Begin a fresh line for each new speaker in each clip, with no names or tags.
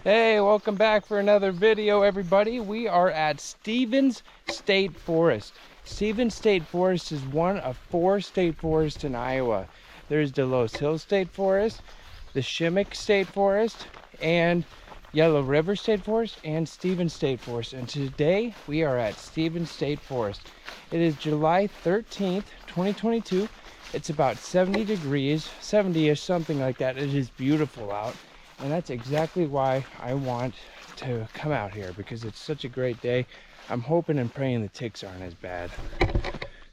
Hey, welcome back for another video, everybody. We are at Stevens State Forest. Stevens State Forest is one of 4 state forests in Iowa. There's Delos Hill State Forest, the Shimmick State Forest, and Yellow River State Forest, and Stevens State Forest. And today we are at Stevens State Forest. It is July 13th, 2022. It's about 70 degrees, 70-ish, something like that. It is beautiful out. And that's exactly why I want to come out here, because it's such a great day. I'm hoping and praying the ticks aren't as bad.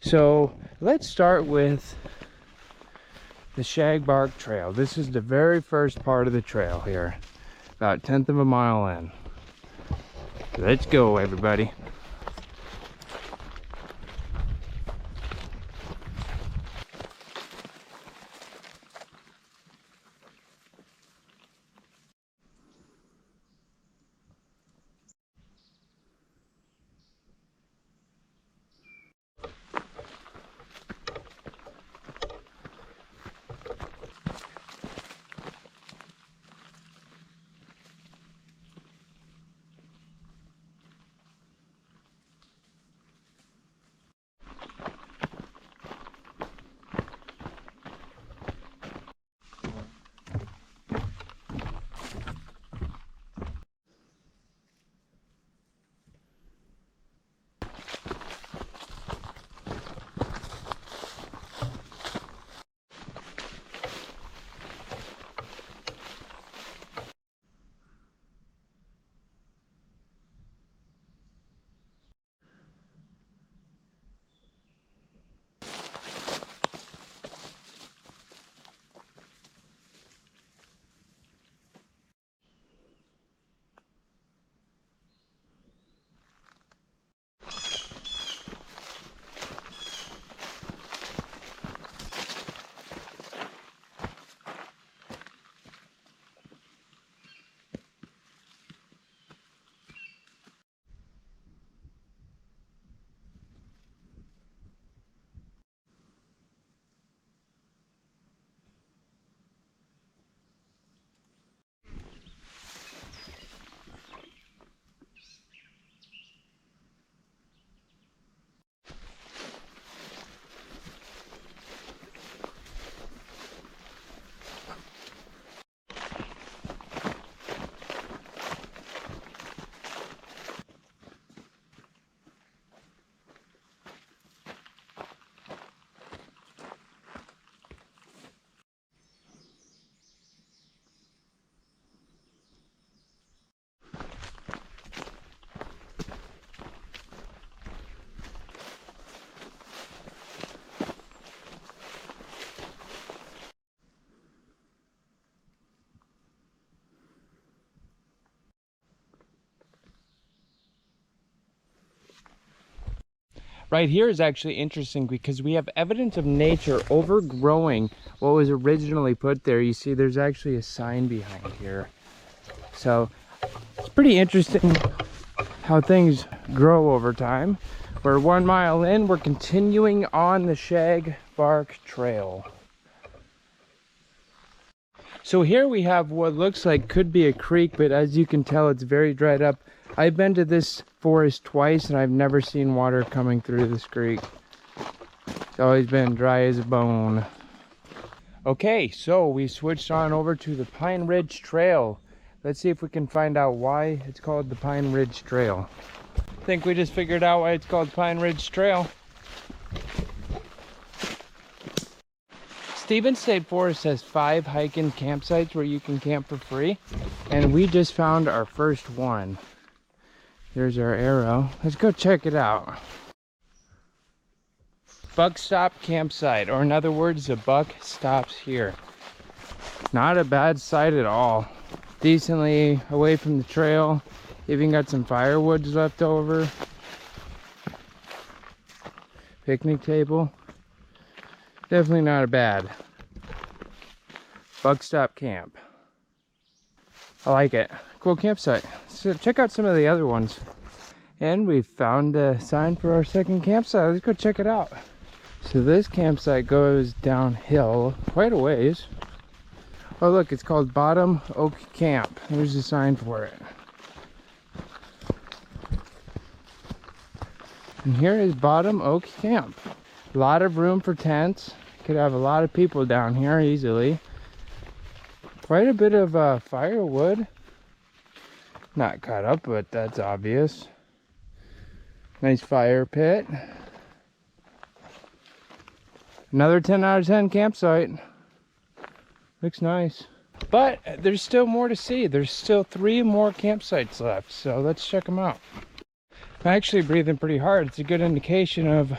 So let's start with the Shagbark Trail. This is the very first part of the trail here, about 1/10 of a mile in. Let's go, everybody. Right here is actually interesting because we have evidence of nature overgrowing what was originally put there. You see there's actually a sign behind here. So it's pretty interesting how things grow over time. We're 1 mile in, we're continuing on the Shagbark Trail. So here we have what looks like could be a creek, but as you can tell it's very dried up. I've been to this forest twice and I've never seen water coming through this creek. It's always been dry as a bone. Okay, so we switched on over to the Pine Ridge Trail. Let's see if we can find out why it's called the Pine Ridge Trail. I think we just figured out why it's called Pine Ridge Trail. Stevens State Forest has 5 hiking campsites where you can camp for free, and we just found our first one. There's our arrow. Let's go check it out. Buck Stop Campsite, or in other words, the buck stops here. Not a bad site at all. Decently away from the trail. Even got some firewoods left over. Picnic table. Definitely not a bad. Buck Stop Camp. I like it. Cool campsite. So check out some of the other ones. And we found a sign for our second campsite. Let's go check it out. So this campsite goes downhill quite a ways. Oh look, it's called Bottom Oak Camp. There's a sign for it. And here is Bottom Oak Camp. A lot of room for tents. Could have a lot of people down here easily. Quite a bit of firewood. Not cut up, but that's obvious. Nice fire pit. Another 10 out of 10 campsite. Looks nice. But there's still more to see. There's still 3 more campsites left, so let's check them out. I'm actually breathing pretty hard. It's a good indication of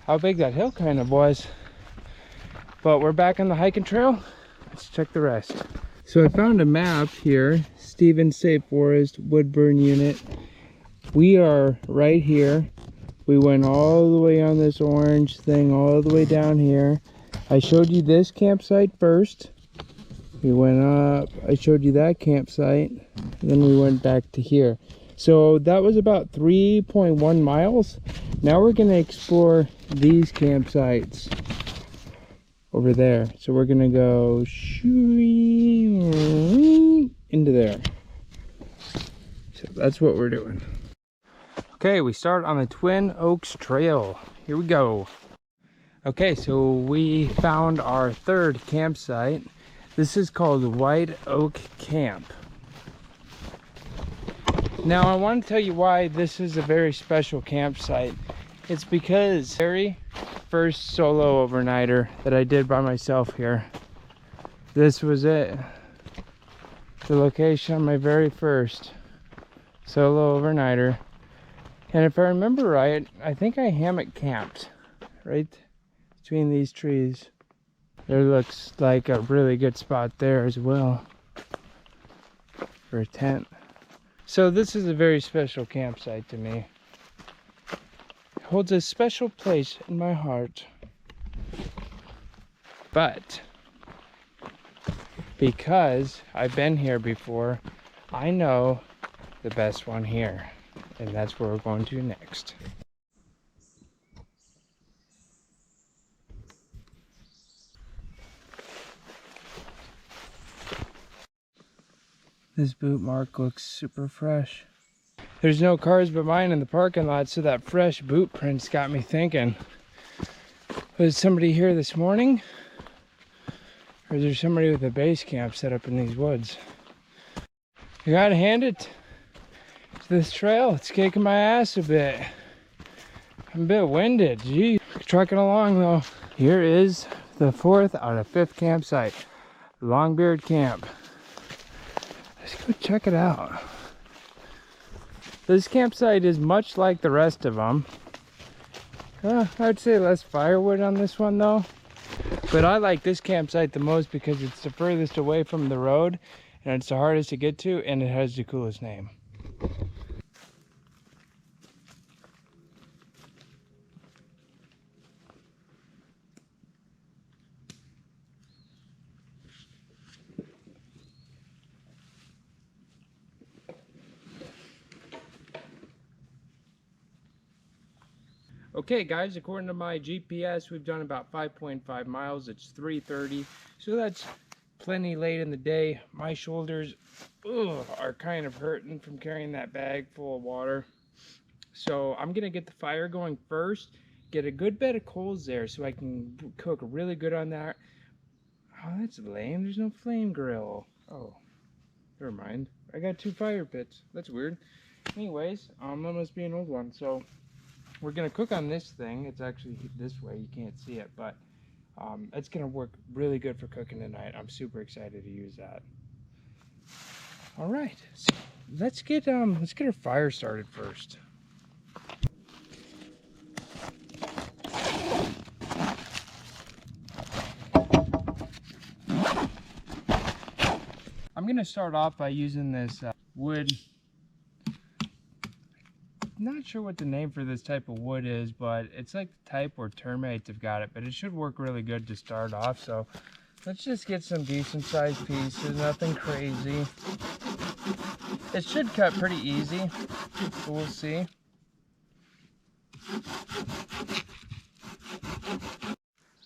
how big that hill kind of was. But we're back on the hiking trail. Let's check the rest. So I found a map here, Stevens State Forest, Woodburn Unit. We are right here. We went all the way on this orange thing, all the way down here. I showed you this campsite first. We went up, I showed you that campsite, then we went back to here. So that was about 3.1 miles. Now we're gonna explore these campsites over there. So we're gonna go into there. So that's what we're doing. Okay, we start on the Twin Oaks Trail. Here we go. Okay, so we found our 3rd campsite. This is called White Oak Camp. Now I want to tell you why this is a very special campsite. It's because very first solo overnighter that I did by myself here. This was it. The location on my very first solo overnighter. And if I remember right, I think I hammock camped right between these trees. There looks like a really good spot there as well for a tent. So this is a very special campsite to me. It holds a special place in my heart. But because I've been here before, I know the best one here. And that's where we're going to next. This boot mark looks super fresh. There's no cars but mine in the parking lot, so that fresh boot print's got me thinking. Was somebody here this morning? Or is there somebody with a base camp set up in these woods? I gotta hand it to this trail. It's kicking my ass a bit. I'm a bit winded. Gee, trucking along though. Here is the 4th out of 5th campsite. Longbeard Camp. Let's go check it out. This campsite is much like the rest of them. I'd say less firewood on this one though. But I like this campsite the most because it's the furthest away from the road and it's the hardest to get to, and it has the coolest name. Okay guys, according to my GPS, we've done about 5.5 miles. It's 3:30, so that's plenty late in the day. My shoulders are kind of hurting from carrying that bag full of water. So I'm gonna get the fire going first, get a good bed of coals there so I can cook really good on that. Oh, that's lame. There's no flame grill. Oh, never mind. I got 2 fire pits. That's weird. Anyways, that must be an old one. So we're gonna cook on this thing. It's actually this way, you can't see it, but it's gonna work really good for cooking tonight. I'm super excited to use that. All right, so let's get our fire started first. I'm gonna start off by using this wood. Not sure what the name for this type of wood is, but it's like the type where termites have got it, but it should work really good to start off. So let's just get some decent sized pieces, nothing crazy. It should cut pretty easy, but we'll see.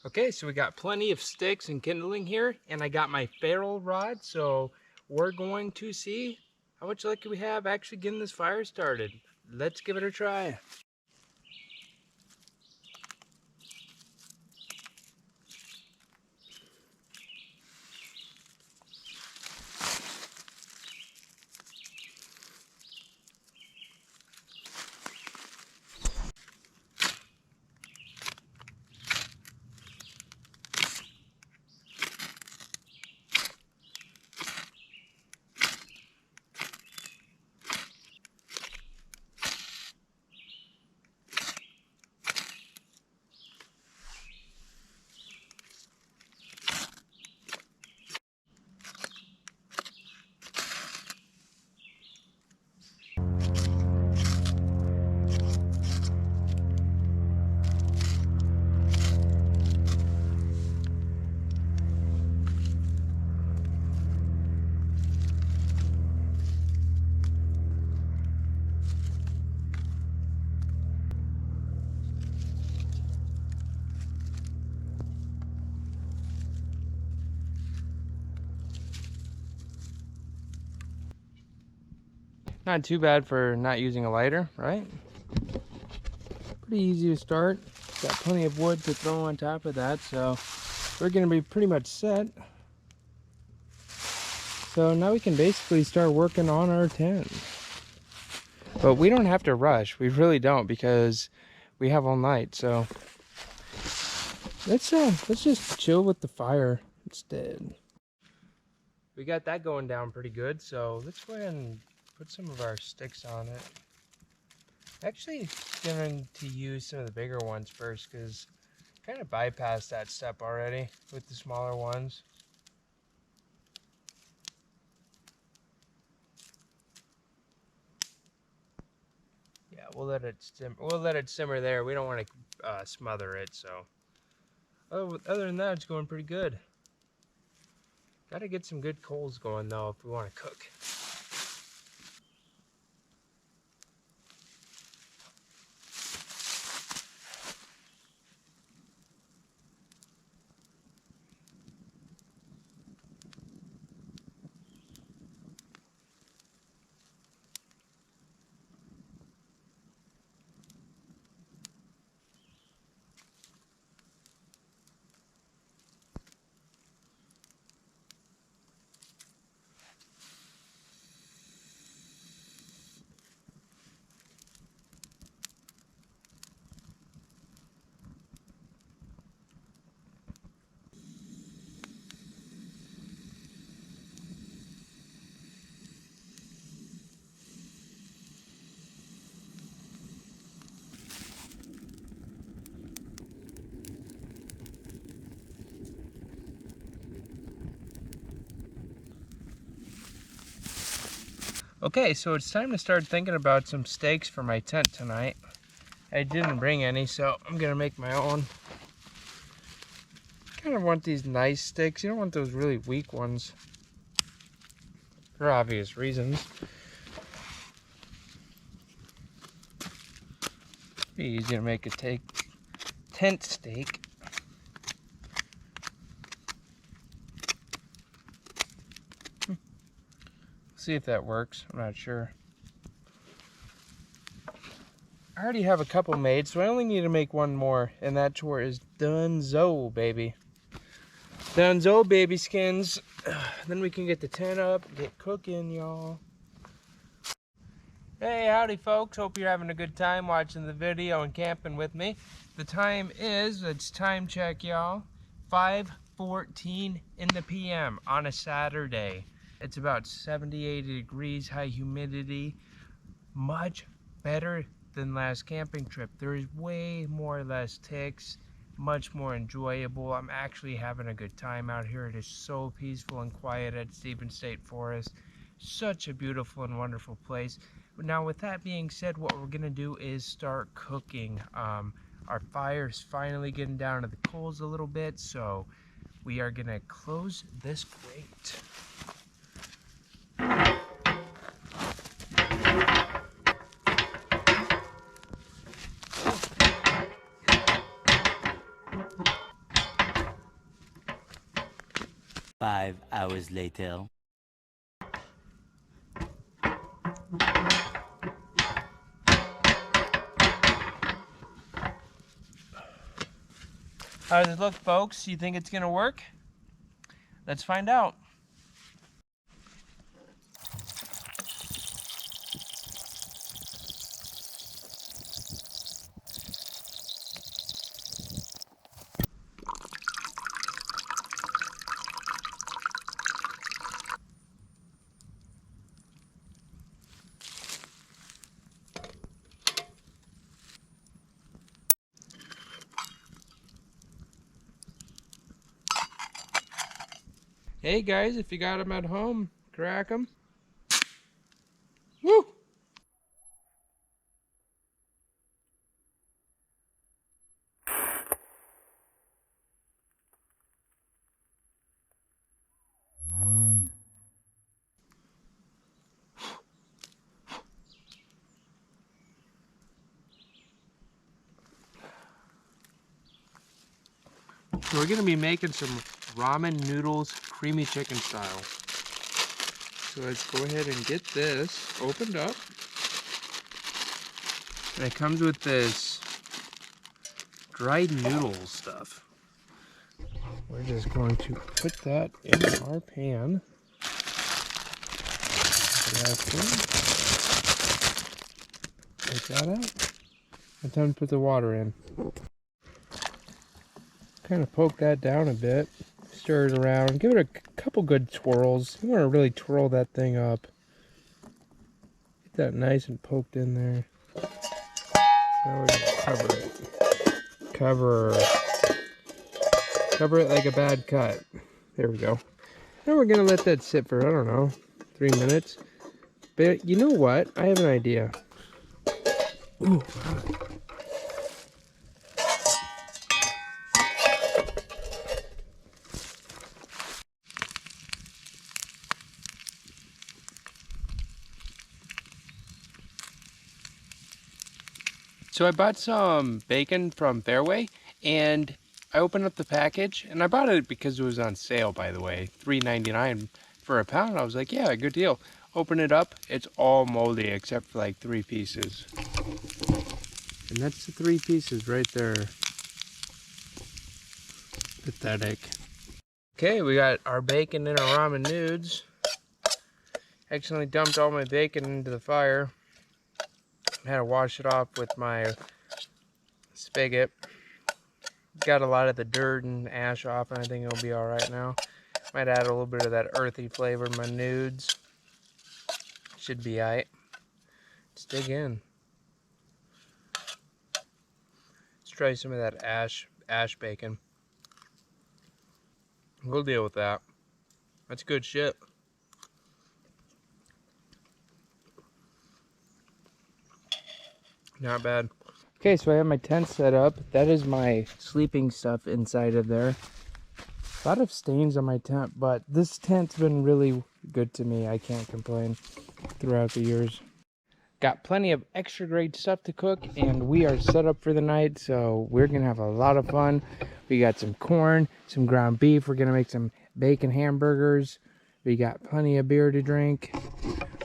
Okay, so we got plenty of sticks and kindling here, and I got my ferrule rod, so we're going to see how much luck we have actually getting this fire started. Let's give it a try. Not too bad for not using a lighter, right? Pretty easy to start. Got plenty of wood to throw on top of that, so we're gonna be pretty much set. So now we can basically start working on our tent. But we don't have to rush. We really don't, because we have all night. So let's just chill with the fire instead. We got that going down pretty good, so let's go ahead and put some of our sticks on it. Actually, going to use some of the bigger ones first, because I kind of bypassed that step already with the smaller ones. Yeah, we'll let it simmer there. We don't want to smother it. So, other than that, it's going pretty good. Got to get some good coals going though if we want to cook. Okay, so it's time to start thinking about some stakes for my tent tonight. I didn't bring any, so I'm gonna make my own. Kind of want these nice sticks. You don't want those really weak ones, for obvious reasons. Be easy to make a tent stake. See if that works. I'm not sure. I already have a couple made, so I only need to make one more, and that chore is donezo, baby. Donezo, baby skins. Then we can get the tent up, get cooking, y'all. Hey, howdy folks. Hope you're having a good time watching the video and camping with me. The time is, it's time check, y'all, 5:14 in the PM on a Saturday. It's about 70, 80 degrees, high humidity. Much better than last camping trip. There is way more or less ticks, much more enjoyable. I'm actually having a good time out here. It is so peaceful and quiet at Stevens State Forest. Such a beautiful and wonderful place. Now with that being said, what we're gonna do is start cooking. Our fire's finally getting down to the coals a little bit, so we are gonna close this grate.
5 hours later.
How does it look, folks? You think it's gonna work? Let's find out. Hey guys, if you got them at home, crack them. Woo! So we're gonna be making some ramen noodles, creamy chicken style. So let's go ahead and get this opened up. And it comes with this dried noodle stuff. We're just going to put that in our pan. Take that out. And time to put the water in. Kind of poke that down a bit. Stir it around. Give it a couple good twirls. You want to really twirl that thing up. Get that nice and poked in there. Now we're going to cover it. Cover it like a bad cut. There we go. Now we're going to let that sit for, I don't know, 3 minutes. But you know what? I have an idea. Ooh. So I bought some bacon from Fairway, and I opened up the package, and I bought it because it was on sale, by the way, $3.99 for a pound. I was like, yeah, good deal. Open it up, it's all moldy except for like 3 pieces. And that's the 3 pieces right there. Pathetic. Okay, we got our bacon in our ramen noodles. Accidentally dumped all my bacon into the fire. Had to wash it off with my spigot. Got a lot of the dirt and ash off, and I think it'll be alright now. Might add a little bit of that earthy flavor in my nudes. Should be alright. Let's dig in. Let's try some of that ash bacon. We'll deal with that. That's good shit. Not bad. Okay, so I have my tent set up. That is my sleeping stuff inside of there. A lot of stains on my tent, but this tent's been really good to me. I can't complain throughout the years. Got plenty of extra great stuff to cook, and we are set up for the night, so we're gonna have a lot of fun. We got some corn, some ground beef. We're gonna make some bacon hamburgers. We got plenty of beer to drink.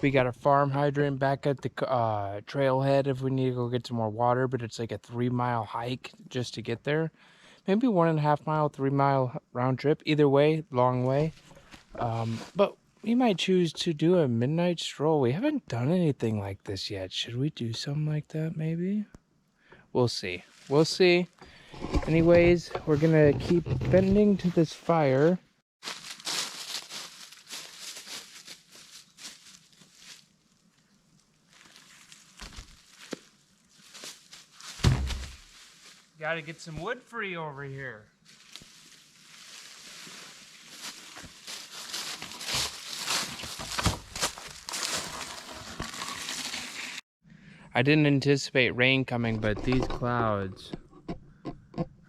We got a farm hydrant back at the trailhead if we need to go get some more water, but it's like a 3-mile hike just to get there. Maybe 1.5 mile, 3-mile round trip. Either way, long way. But we might choose to do a midnight stroll. We haven't done anything like this yet. Should we do something like that maybe? We'll see. We'll see. Anyways, we're gonna keep bending to this fire. Gotta get some wood free over here. I didn't anticipate rain coming, but these clouds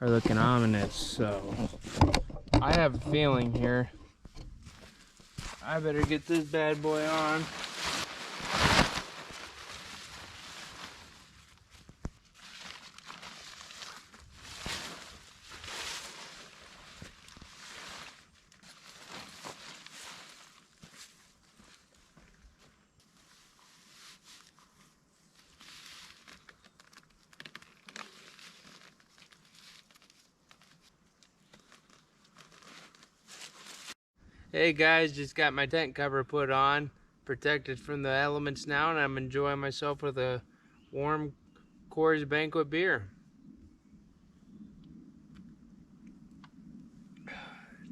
are looking ominous, so I have a feeling here. I better get this bad boy on. Hey guys, just got my tent cover put on, protected from the elements now, and I'm enjoying myself with a warm Coors Banquet beer.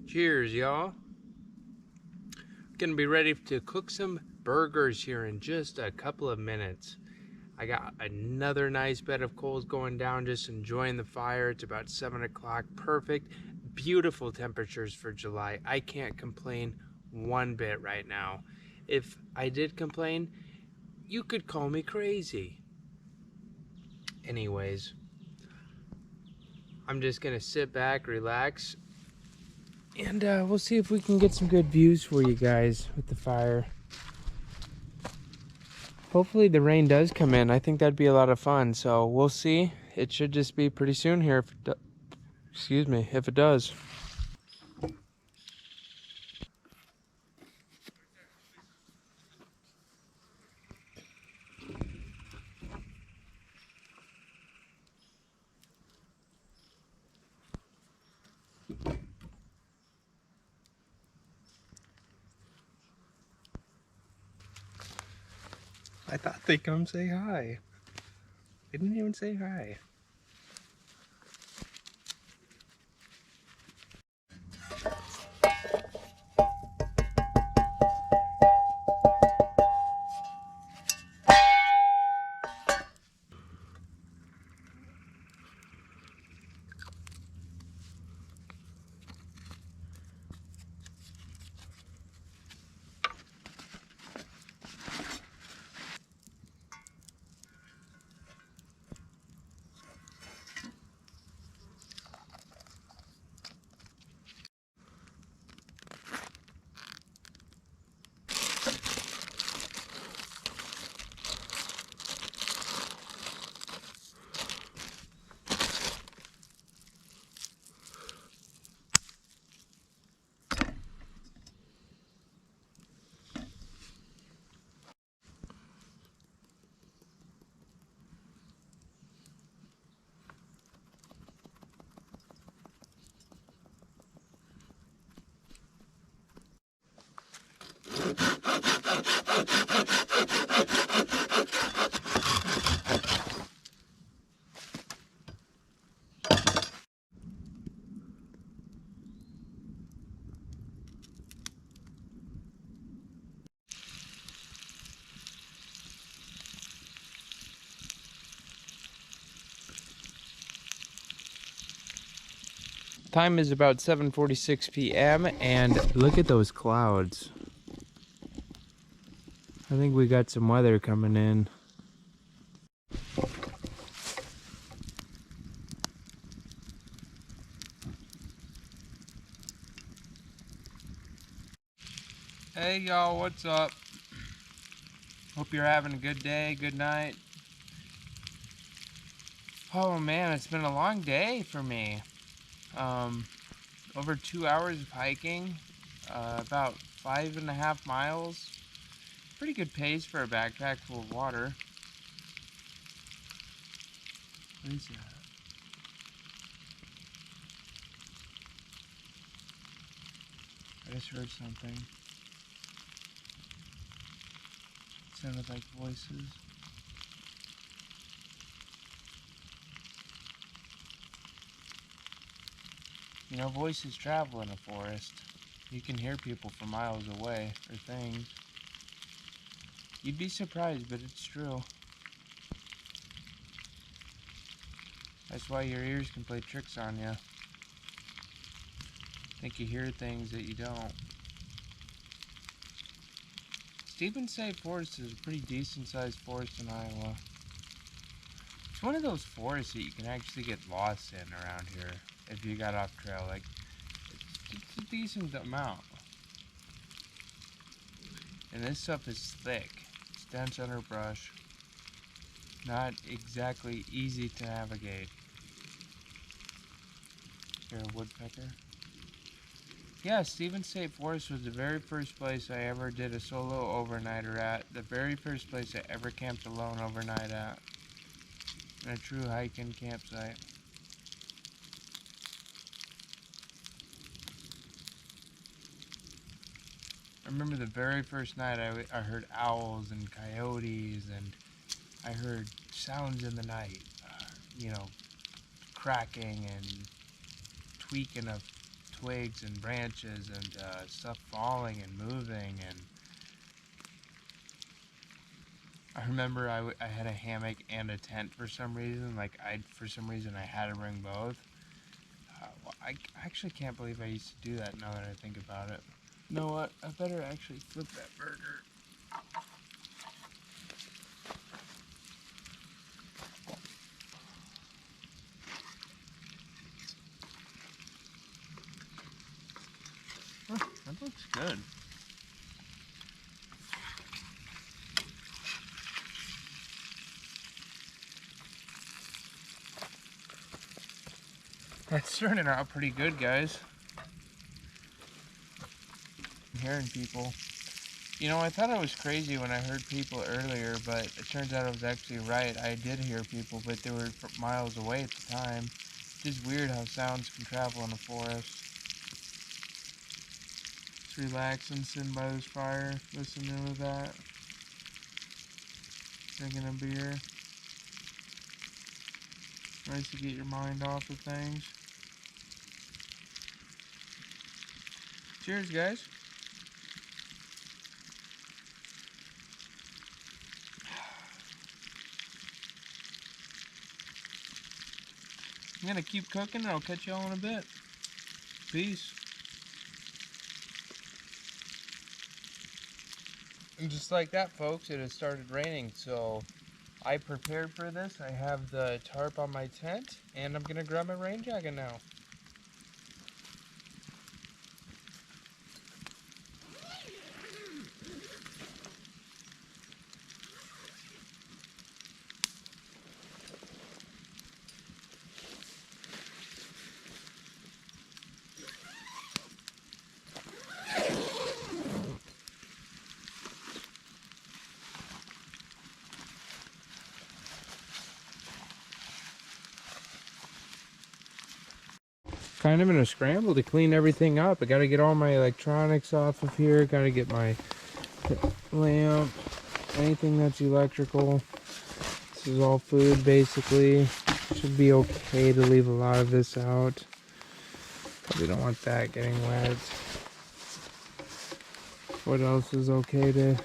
Cheers, y'all. Gonna be ready to cook some burgers here in just a couple of minutes. I got another nice bed of coals going down, just enjoying the fire. It's about 7 o'clock. Perfect, beautiful temperatures for July. I can't complain one bit right now. If I did complain, you could call me crazy. Anyways, I'm just gonna sit back, relax, and we'll see if we can get some good views for you guys with the fire. Hopefully the rain does come in. I think that'd be a lot of fun, so we'll see. It should just be pretty soon here if it excuse me, if it does. I thought they'd come say hi. They didn't even say hi. Time is about 7:46 p.m. and look at those clouds. I think we got some weather coming in. Hey y'all, what's up? Hope you're having a good day, good night. Oh man, it's been a long day for me. Over 2 hours of hiking, about 5.5 miles. Pretty good pace for a backpack full of water. What is that? I just heard something. It sounded like voices. You know, voices travel in a forest. You can hear people from miles away, or things. You'd be surprised, but it's true. That's why your ears can play tricks on you. Think you hear things that you don't. Stevens State Forest is a pretty decent sized forest in Iowa. It's one of those forests that you can actually get lost in around here if you got off trail. Like, it's a decent amount. And this stuff is thick. It's dense underbrush. Not exactly easy to navigate. Is there a woodpecker? Yeah, Stevens State Forest was the very first place I ever did a solo overnighter at. The very first place I ever camped alone overnight at. In a true hiking campsite. remember the very first night I heard owls and coyotes, and I heard sounds in the night, you know, cracking and tweaking of twigs and branches and stuff falling and moving. And I remember I had a hammock and a tent for some reason. Like for some reason I had to bring both. Well, I actually can't believe I used to do that now that I think about it. You know what? I better actually flip that burger. Huh, that looks good. That's turning out pretty good, guys. I'm hearing people. You know, I thought I was crazy when I heard people earlier, but it turns out I was actually right. I did hear people, but they were miles away at the time. It's just weird how sounds can travel in a forest. Just relaxing, sitting by this fire, listening to that. Drinking a beer. Nice to get your mind off of things. Cheers, guys. I'm gonna keep cooking and I'll catch y'all in a bit. Peace. And just like that, folks, it has started raining, so I prepared for this. I have the tarp on my tent, and I'm gonna grab my rain jacket now. Kind of in a scramble to clean everything up. I gotta get all my electronics off of here. Gotta get my lamp, anything that's electrical. This is all food, basically. Should be okay to leave a lot of this out. Probably don't want that getting wet. What else is okay to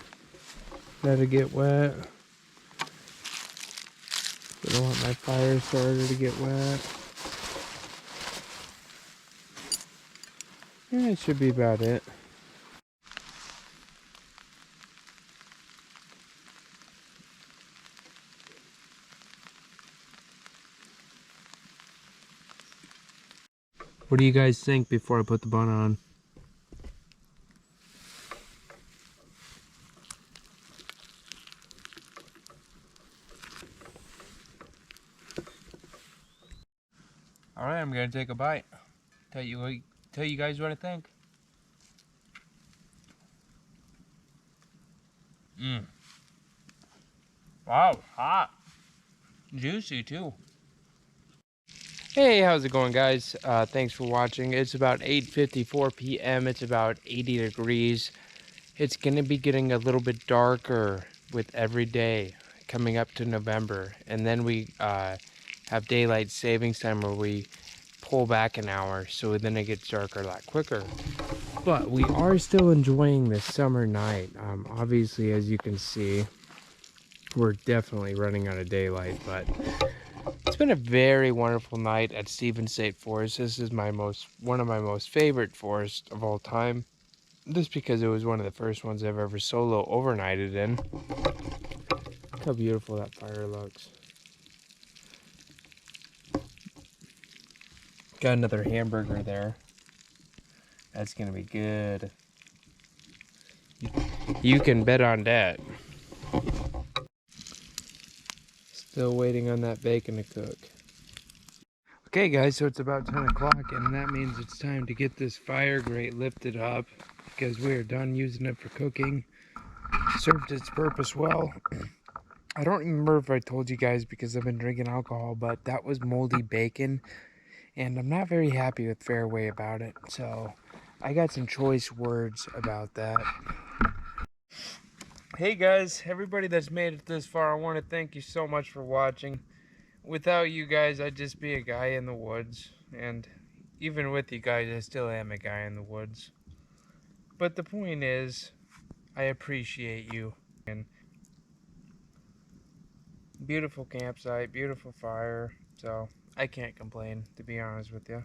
let it get wet? I don't want my fire starter to get wet. Yeah, it should be about it. What do you guys think before I put the bun on? Alright, I'm gonna take a bite. Tell you guys what I think. Wow, hot. Juicy too. Hey, how's it going, guys? Thanks for watching. It's about 8:54 p.m. It's about 80 degrees. It's gonna be getting a little bit darker with every day coming up to November, and then we have daylight savings time where we pull back an hour, so then it gets darker a lot quicker. But we are still enjoying this summer night. Obviously, as you can see, we're definitely running out of daylight, but it's been a very wonderful night at Stevens State Forest. This is one of my most favorite forests of all time. Just because it was one of the first ones I've ever solo overnighted in. Look how beautiful that fire looks. Got another hamburger there. That's gonna be good. You can bet on that. Still waiting on that bacon to cook. Okay guys, so it's about 10 o'clock and that means it's time to get this fire grate lifted up because we are done using it for cooking. Served its purpose well. I don't remember if I told you guys because I've been drinking alcohol, but that was moldy bacon and I'm not very happy with Fairway about it. So I got some choice words about that. Hey guys, everybody that's made it this far, I want to thank you so much for watching. Without you guys, I'd just be a guy in the woods. And even with you guys, I still am a guy in the woods. But the point is, I appreciate you. And beautiful campsite, beautiful fire. So, I can't complain, to be honest with you.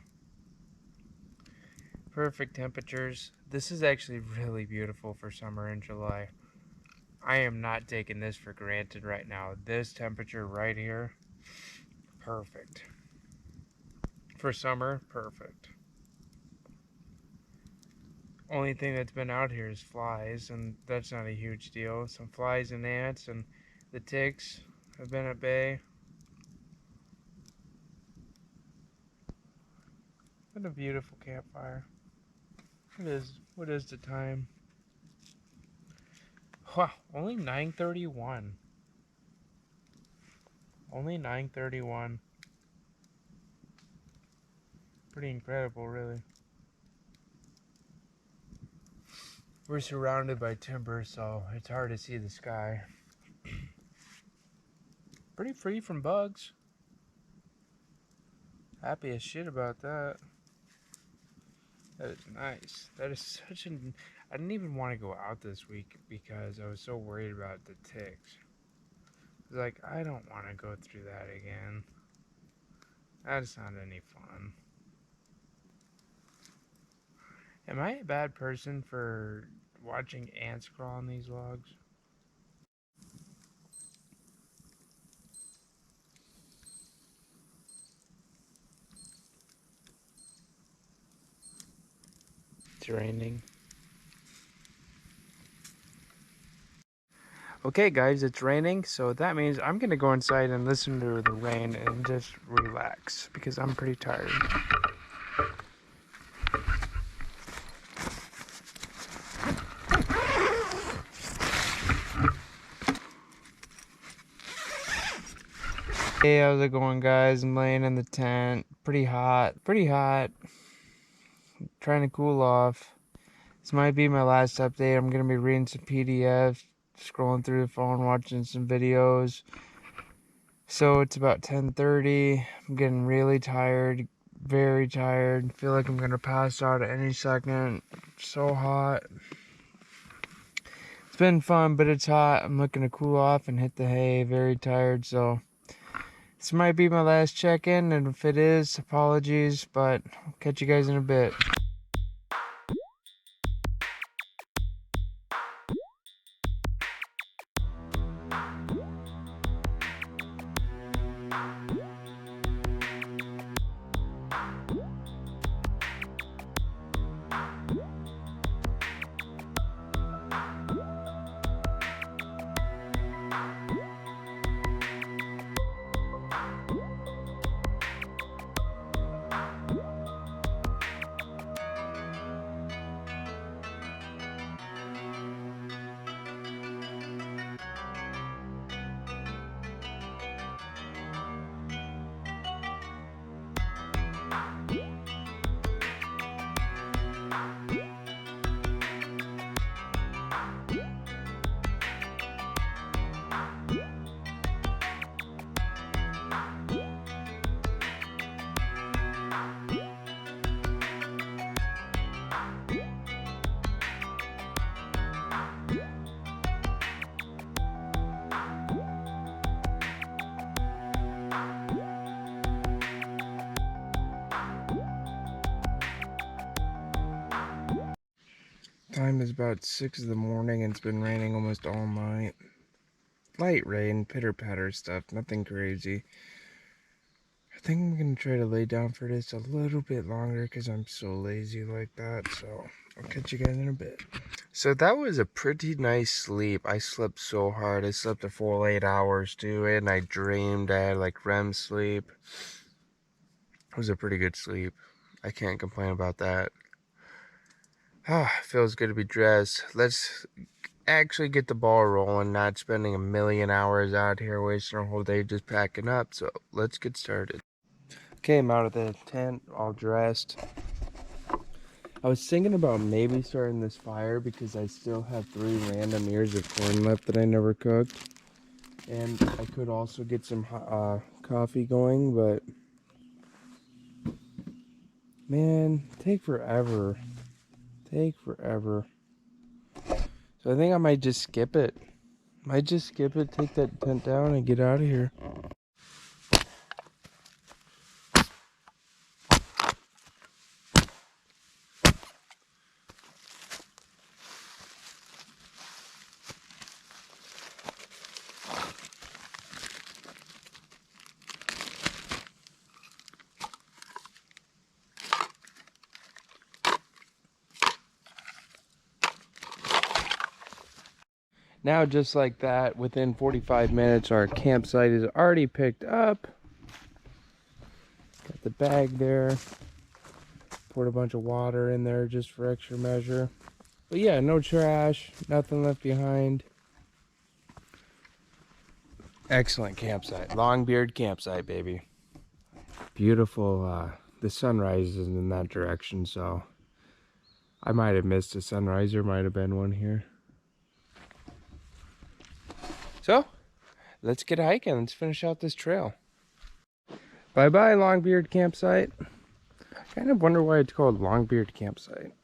Perfect temperatures. This is actually really beautiful for summer in July. I am not taking this for granted right now. This temperature right here, perfect. For summer, perfect. Only thing that's been out here is flies, and that's not a huge deal. Some flies and ants, and the ticks have been at bay. What a beautiful campfire. What is the time? Wow, only 9:31. Only 9:31. Pretty incredible, really. We're surrounded by timber, so it's hard to see the sky. Pretty free from bugs. Happy as shit about that. That is nice. That is such an... I didn't even want to go out this week because I was so worried about the ticks. I was like, I don't want to go through that again. That's not any fun. Am I a bad person for watching ants crawl on these logs? It's raining. Okay guys, it's raining, so that means I'm gonna go inside and listen to the rain and just relax because I'm pretty tired. Hey, how's it going guys? I'm laying in the tent. Pretty hot. Trying to cool off. This might be my last update. I'm gonna be reading some PDFs, scrolling through the phone, watching some videos. So it's about 10:30. I'm getting really tired, very tired. Feel like I'm gonna pass out at any second. So hot. It's been fun, but it's hot. I'm looking to cool off and hit the hay. Very tired, so this might be my last check-in, and if it is, apologies, but I'll catch you guys in a bit. Time is about 6 in the morning and it's been raining almost all night. Light rain, pitter-patter stuff, nothing crazy. I think I'm gonna try to lay down for this a little bit longer because I'm so lazy like that, so I'll catch you guys in a bit. So that was a pretty nice sleep. I slept so hard. I slept a full 8 hours too, and I dreamed. I had like REM sleep. It was a pretty good sleep. I can't complain about that. Feels good to be dressed. Let's actually get the ball rolling, not spending a million hours out here wasting our whole day just packing up. So let's get started. Okay, I'm out of the tent, all dressed. I was thinking about maybe starting this fire because I still have 3 random ears of corn left that I never cooked. And I could also get some coffee going, but man, take forever. Take forever. So I think I might just skip it. Take that tent down and get out of here. Now, just like that, within 45 minutes, our campsite is already picked up. Got the bag there. Poured a bunch of water in there just for extra measure. But yeah, no trash, nothing left behind. Excellent campsite. Longbeard campsite, baby. Beautiful. The sunrise is in that direction, so I might have missed a sunrise. There might have been one here. So, let's get hiking. Let's finish out this trail. Bye-bye, Longbeard campsite. I kind of wonder why it's called Longbeard campsite.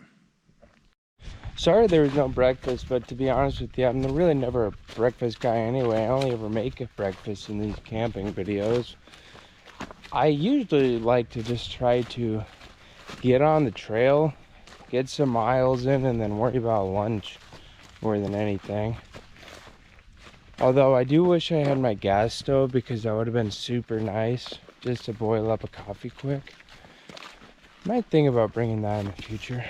Sorry there was no breakfast, but to be honest with you, I'm really never a breakfast guy anyway. I only ever make a breakfast in these camping videos. I usually like to just try to get on the trail, get some miles in, and then worry about lunch more than anything. Although I do wish I had my gas stove because that would have been super nice just to boil up a coffee quick. Might think about bringing that in the future.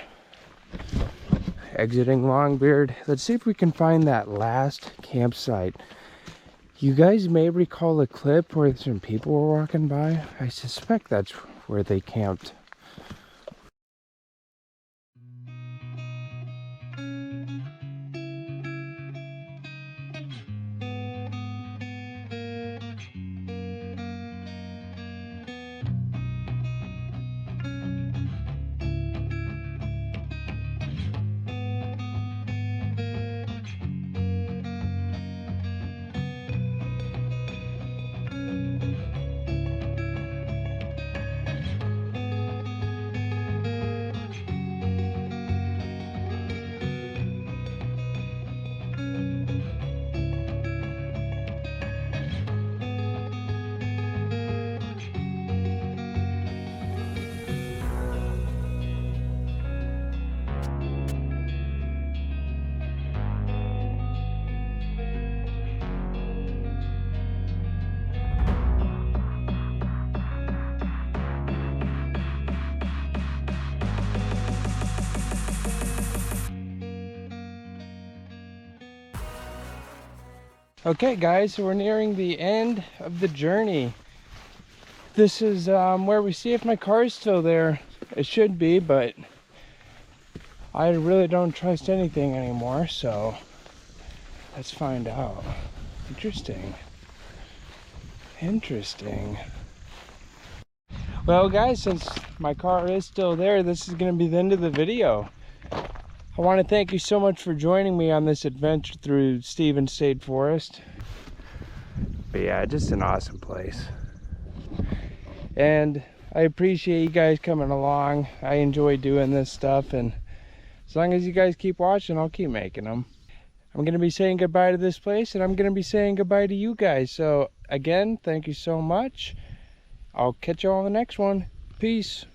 Exiting Longbeard. Let's see if we can find that last campsite. You guys may recall a clip where some people were walking by. I suspect that's where they camped. Okay guys, so we're nearing the end of the journey. This is where we see if my car is still there. It should be, but I really don't trust anything anymore, so let's find out. Interesting. Interesting. Well guys, since my car is still there, this is going to be the end of the video. I want to thank you so much for joining me on this adventure through Stevens State Forest. But yeah, just an awesome place. And I appreciate you guys coming along. I enjoy doing this stuff, and as long as you guys keep watching, I'll keep making them. I'm going to be saying goodbye to this place, and I'm going to be saying goodbye to you guys. So again, thank you so much. I'll catch you all on the next one. Peace.